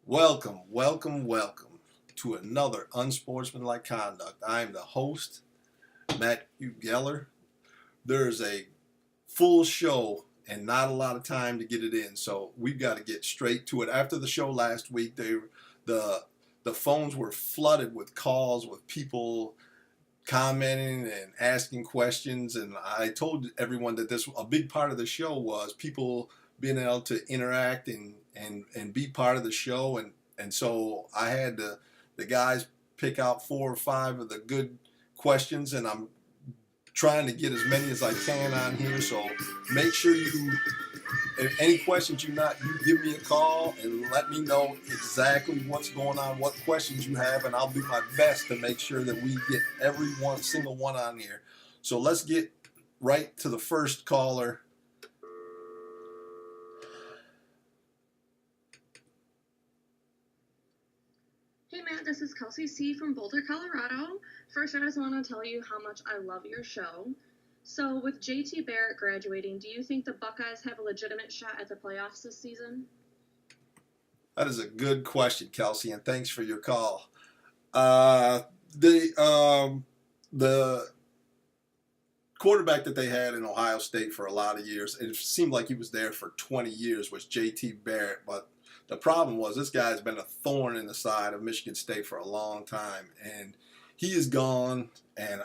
Welcome, welcome, welcome to another Unsportsmanlike Conduct. I am the host, Matthew Geller. There's a full show and not a lot of time to get it in, so we've got to get straight to it. After the show last week, the the phones were flooded with calls with people commenting and asking questions, and I told everyone that this a big part of the show was people being able to interact and be part of the show, and so I had the guys pick out four or five of the good questions, and I'm trying to get as many as I can on here. So make sure if any questions you give me a call and let me know exactly what's going on, what questions you have, and I'll do my best to make sure that we get every single one on here. So let's get right to the first caller. Hey Matt, this is Kelsey C. from Boulder, Colorado. First, I just want to tell you how much I love your show. So, with JT Barrett graduating, do you think the Buckeyes have a legitimate shot at the playoffs this season? That is a good question, Kelsey, and thanks for your call. The quarterback that they had in Ohio State for a lot of years, it seemed like he was there for 20 years, was JT Barrett, but the problem was this guy's been a thorn in the side of Michigan State for a long time, and he is gone. And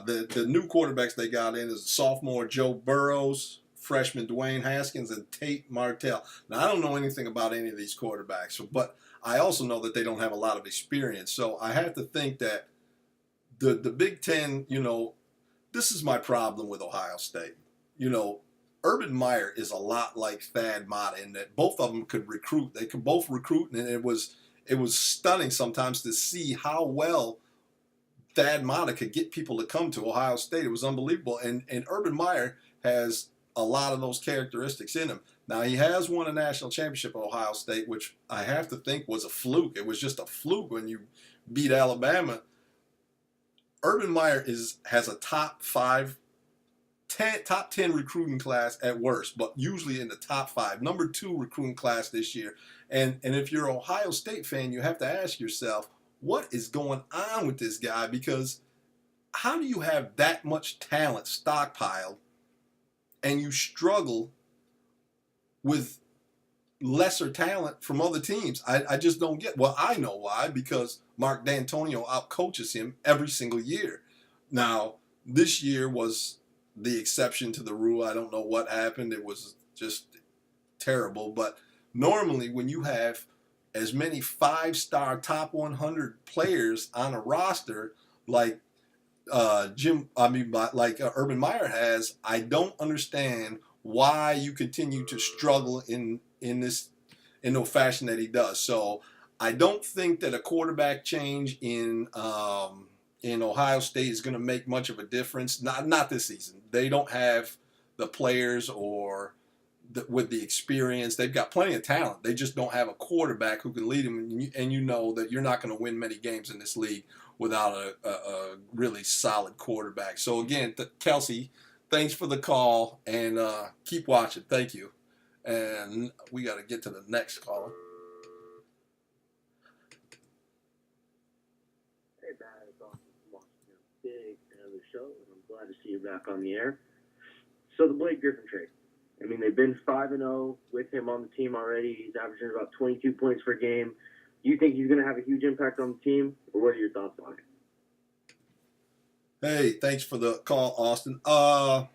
the new quarterbacks they got in is sophomore Joe Burrows, freshman Dwayne Haskins, and Tate Martell. Now, I don't know anything about any of these quarterbacks, but I also know that they don't have a lot of experience. So I have to think that the Big Ten, this is my problem with Ohio State. Urban Meyer is a lot like Thad Matta in that both of them could recruit. They could both recruit, and it was stunning sometimes to see how well Thad Matta could get people to come to Ohio State. It was unbelievable, and Urban Meyer has a lot of those characteristics in him. Now, he has won a national championship at Ohio State, which I have to think was a fluke. It was just a fluke when you beat Alabama. Urban Meyer has a top 10 recruiting class at worst, but usually in the top 5. Number 2 recruiting class this year. And if you're an Ohio State fan, you have to ask yourself, what is going on with this guy? Because how do you have that much talent stockpiled and you struggle with lesser talent from other teams? I just don't get. Well, I know why, because Mark D'Antonio outcoaches him every single year. Now, this year was the exception to the rule. I don't know what happened. It was just terrible. But normally when you have as many 5-star top 100 players on a roster like Urban Meyer has, I don't understand why you continue to struggle in the fashion that he does. So I don't think that a quarterback change in Ohio State is going to make much of a difference. Not this season. They don't have the players or with the experience. They've got plenty of talent. They just don't have a quarterback who can lead them. And you know that you're not going to win many games in this league without a really solid quarterback. So again, Kelsey, thanks for the call, and keep watching. Thank you. And we got to get to the next caller. Hey, Brad, it's awesome watching you. Big fan of the show, and I'm glad to see you back on the air. So the Blake Griffin trade. I mean, they've been 5-0 with him on the team already. He's averaging about 22 points per game. Do you think he's going to have a huge impact on the team, or what are your thoughts on it? Hey, thanks for the call, Austin. I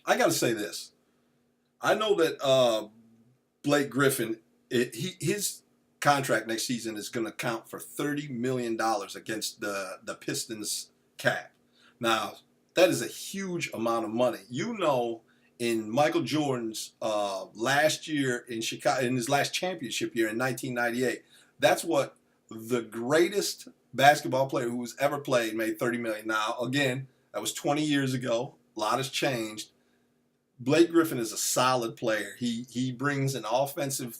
got to say this. I know that Blake Griffin, his contract next season is going to count for $30 million against the Pistons cap. Now, that is a huge amount of money. In Michael Jordan's last year in Chicago, in his last championship year in 1998, that's what the greatest basketball player who's ever played made $30 million. Now, again, that was 20 years ago. A lot has changed. Blake Griffin is a solid player. He brings an offensive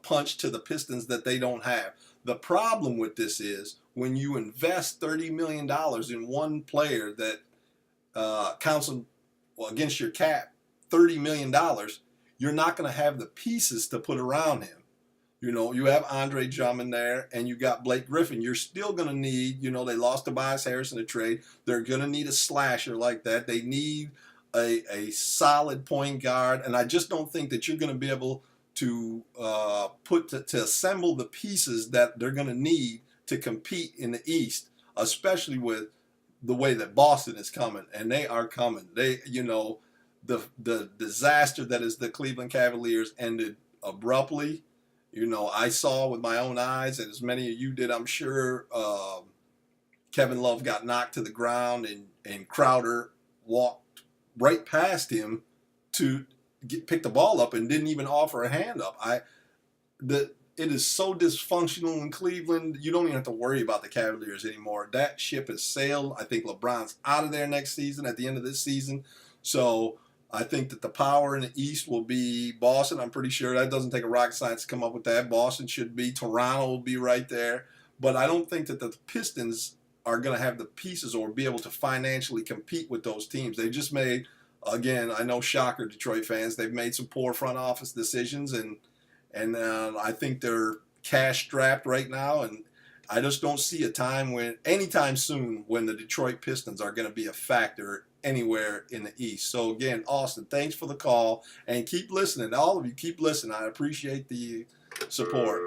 punch to the Pistons that they don't have. The problem with this is when you invest $30 million in one player that counts against your cap, $30 million, you're not going to have the pieces to put around him. You know, you have Andre Drummond there, and you got Blake Griffin. You're still going to need, you know, they lost Tobias Harris in the trade. They're going to need a slasher like that. They need a solid point guard, and I just don't think that you're going to be able to to assemble the pieces that they're going to need to compete in the East, especially with the way that Boston is coming, and they are coming. They, you know, the disaster that is the Cleveland Cavaliers ended abruptly. You know, I saw with my own eyes, and as many of you did, I'm sure, Kevin Love got knocked to the ground, and Crowder walked right past him to pick the ball up and didn't even offer a hand up. It is so dysfunctional in Cleveland. You don't even have to worry about the Cavaliers anymore. That ship has sailed. I think LeBron's out of there next season, at the end of this season. So I think that the power in the East will be Boston. I'm pretty sure that doesn't take a rocket science to come up with that. Boston should be. Toronto will be right there. But I don't think that the Pistons are going to have the pieces or be able to financially compete with those teams. They just made, again, I know, shocker, Detroit fans, they've made some poor front office decisions, and I think they're cash strapped right now. And I just don't see a time anytime soon when the Detroit Pistons are going to be a factor anywhere in the East. So again, Austin, thanks for the call, and keep listening. All of you, keep listening. I appreciate the support.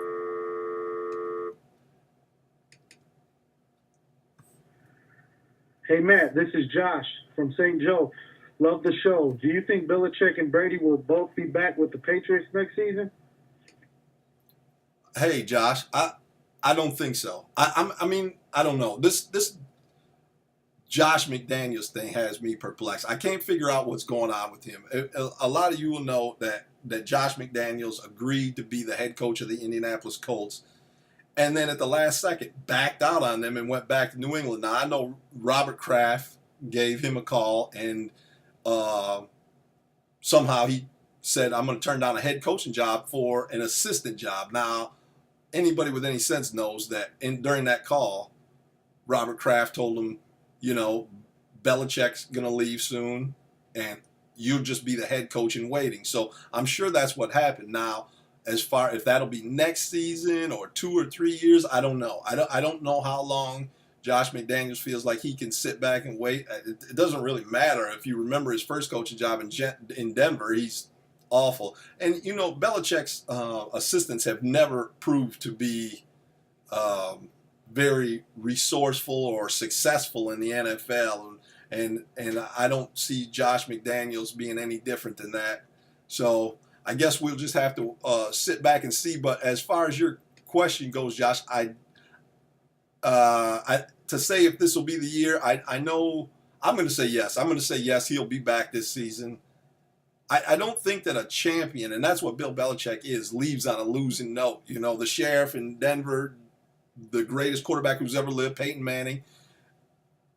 Hey Matt, this is Josh from St. Joe. Love the show. Do you think Belichick and Brady will both be back with the Patriots next season? Hey Josh, I don't think so. I mean, I don't know. This Josh McDaniels thing has me perplexed. I can't figure out what's going on with him. A lot of you will know that Josh McDaniels agreed to be the head coach of the Indianapolis Colts, and then at the last second backed out on them and went back to New England. Now, I know Robert Kraft gave him a call, and somehow he said, I'm going to turn down a head coaching job for an assistant job. Now, anybody with any sense knows that during that call, Robert Kraft told him, you know, Belichick's going to leave soon, and you'll just be the head coach in waiting. So I'm sure that's what happened. Now, as far if that'll be next season or 2 or 3 years, I don't know. I don't know how long Josh McDaniels feels like he can sit back and wait. It doesn't really matter. If you remember his first coaching job in Denver, he's awful. And, you know, Belichick's assistants have never proved to be very resourceful or successful in the NFL, and I don't see Josh McDaniels being any different than that. So I guess we'll just have to sit back and see. But as far as your question goes, Josh, to say if this will be the year, I know I'm going to say yes. I'm going to say yes. He'll be back this season. I don't think that a champion, and that's what Bill Belichick is, leaves on a losing note. You know, the sheriff in Denver, the greatest quarterback who's ever lived, Peyton Manning,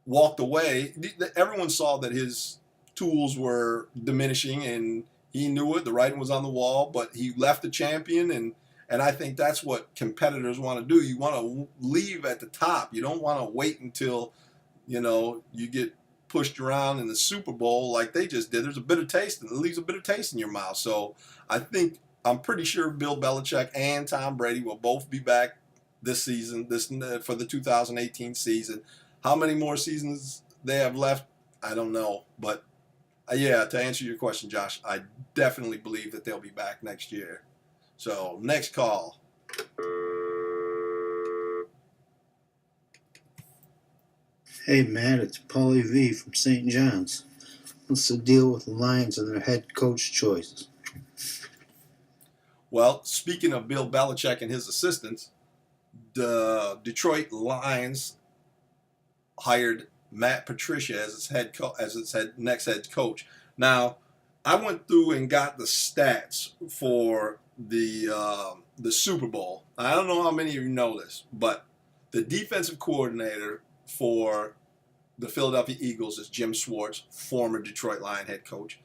walked away. Everyone saw that his tools were diminishing, and he knew it. The writing was on the wall, but he left a champion, and I think that's what competitors want to do. You want to leave at the top. You don't want to wait until, you know, you get pushed around in the Super Bowl like they just did. There's a bitter taste, and it leaves a bitter taste in your mouth. So I'm pretty sure Bill Belichick and Tom Brady will both be back this season, for the 2018 season. How many more seasons they have left, I don't know. But yeah, to answer your question, Josh, I definitely believe that they'll be back next year. So next call. Hey Matt, it's Paulie V from St. John's. What's the deal with the Lions and their head coach choices? Well, speaking of Bill Belichick and his assistants, the Detroit Lions hired Matt Patricia as its next head coach. Now, I went through and got the stats for the Super Bowl. I don't know how many of you know this, but the defensive coordinator for the Philadelphia Eagles is Jim Schwartz, former Detroit Lion head coach,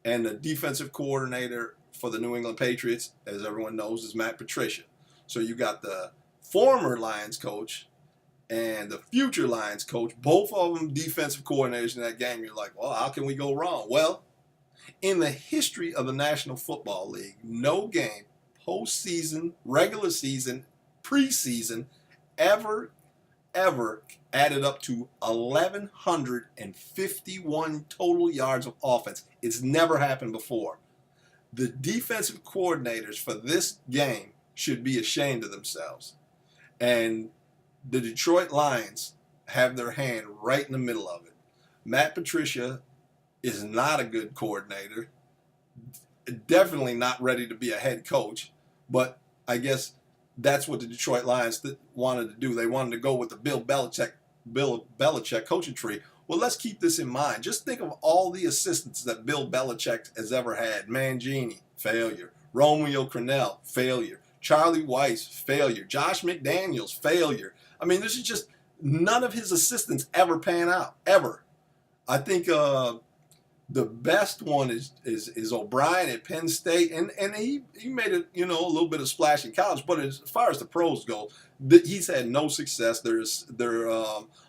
and the defensive coordinator for the New England Patriots, as everyone knows, is Matt Patricia. So you got the former Lions coach and the future Lions coach, both of them defensive coordinators in that game. You're like, well, how can we go wrong? Well, in the history of the National Football League, no game postseason, regular season, preseason ever added up to 1,151 total yards of offense. It's never happened before. The defensive coordinators for this game should be ashamed of themselves. And the Detroit Lions have their hand right in the middle of it. Matt Patricia is not a good coordinator, definitely not ready to be a head coach, but I guess that's what the Detroit Lions wanted to do. They wanted to go with the Bill Belichick coaching tree. Well, let's keep this in mind. Just think of all the assistants that Bill Belichick has ever had. Mangini, failure. Romeo Crennel, failure. Charlie Weiss, failure. Josh McDaniels, failure. I mean, this is just none of his assistants ever pan out, ever. I think the best one is O'Brien at Penn State, and he made it, a little bit of splash in college, but as far as the pros go, he's had no success. His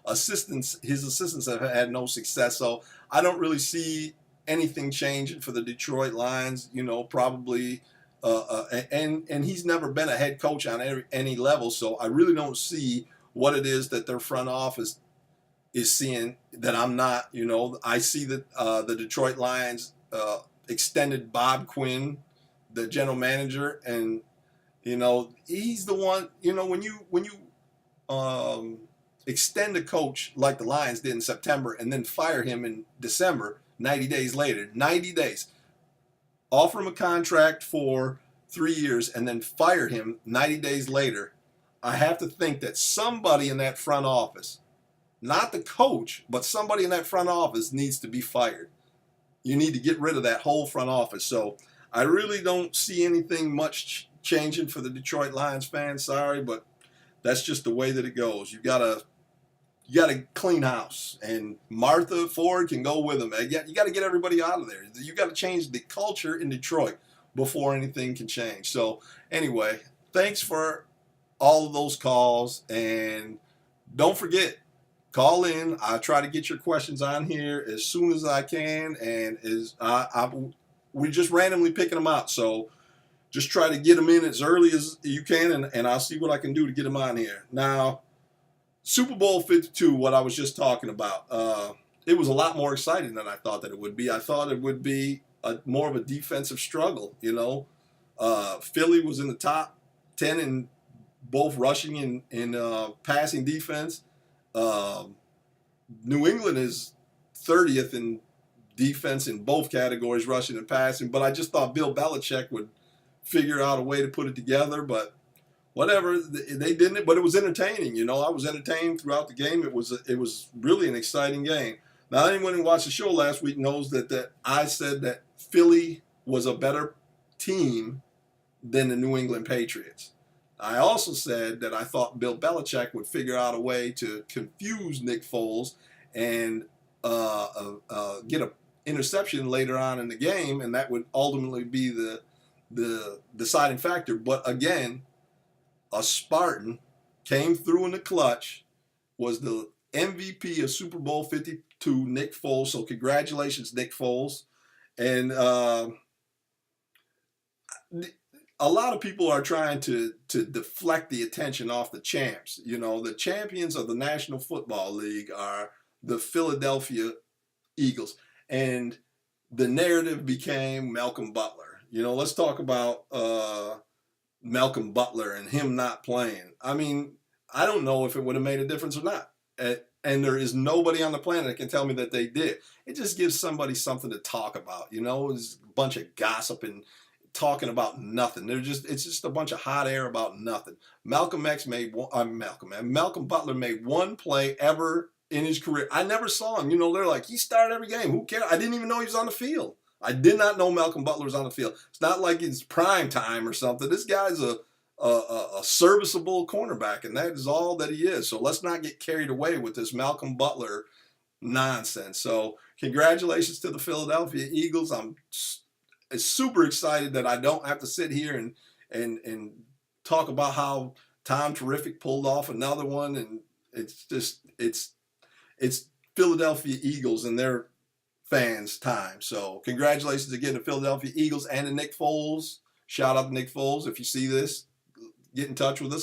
assistants have had no success, so I don't really see anything changing for the Detroit Lions. Probably, and he's never been a head coach on any level, so I really don't see what it is that their front office is seeing that I'm not. I see that the Detroit Lions extended Bob Quinn, the general manager, and he's the one. When you extend a coach like the Lions did in September and then fire him in December, 90 days later, 90 days, offer him a contract for 3 years and then fire him 90 days later, I have to think that somebody in that front office, not the coach, but somebody in that front office needs to be fired. You need to get rid of that whole front office. So I really don't see anything much changing for the Detroit Lions fans. Sorry, but that's just the way that it goes. You gotta clean house, and Martha Ford can go with them. You got to get everybody out of there. You got to change the culture in Detroit before anything can change. So anyway, thanks for all of those calls, and don't forget, call in. I try to get your questions on here as soon as I can, and we're just randomly picking them out. So just try to get them in as early as you can, and I'll see what I can do to get them on here. Now, Super Bowl 52, what I was just talking about, it was a lot more exciting than I thought that it would be. I thought it would be more of a defensive struggle. Philly was in the top 10 in both rushing and passing defense. New England is 30th in defense in both categories, rushing and passing. But I just thought Bill Belichick would figure out a way to put it together. But whatever, they didn't. But it was entertaining. I was entertained throughout the game. It was really an exciting game. Now, anyone who watched the show last week knows that I said that Philly was a better team than the New England Patriots. I also said that I thought Bill Belichick would figure out a way to confuse Nick Foles and get an interception later on in the game, and that would ultimately be the deciding factor. But again, a Spartan came through in the clutch, was the MVP of Super Bowl 52, Nick Foles. So congratulations, Nick Foles. And a lot of people are trying to deflect the attention off the champs. The champions of the National Football League are the Philadelphia Eagles. And the narrative became Malcolm Butler. Let's talk about Malcolm Butler and him not playing. I mean, I don't know if it would have made a difference or not. And there is nobody on the planet that can tell me that they did. It just gives somebody something to talk about. It's a bunch of gossip and talking about nothing. It's just a bunch of hot air about nothing. Malcolm Butler made one play ever in his career. I never saw him. They're like, he started every game. Who cares? I didn't even know he was on the field. I did not know Malcolm Butler was on the field. It's not like it's prime time or something. This guy's a serviceable cornerback, and that is all that he is. So let's not get carried away with this Malcolm Butler nonsense. So congratulations to the Philadelphia Eagles. I'm super excited that I don't have to sit here and talk about how Tom Terrific pulled off another one, and it's Philadelphia Eagles and their fans' time. So congratulations again to Philadelphia Eagles and to Nick Foles. Shout out to Nick Foles. If you see this, get in touch with us.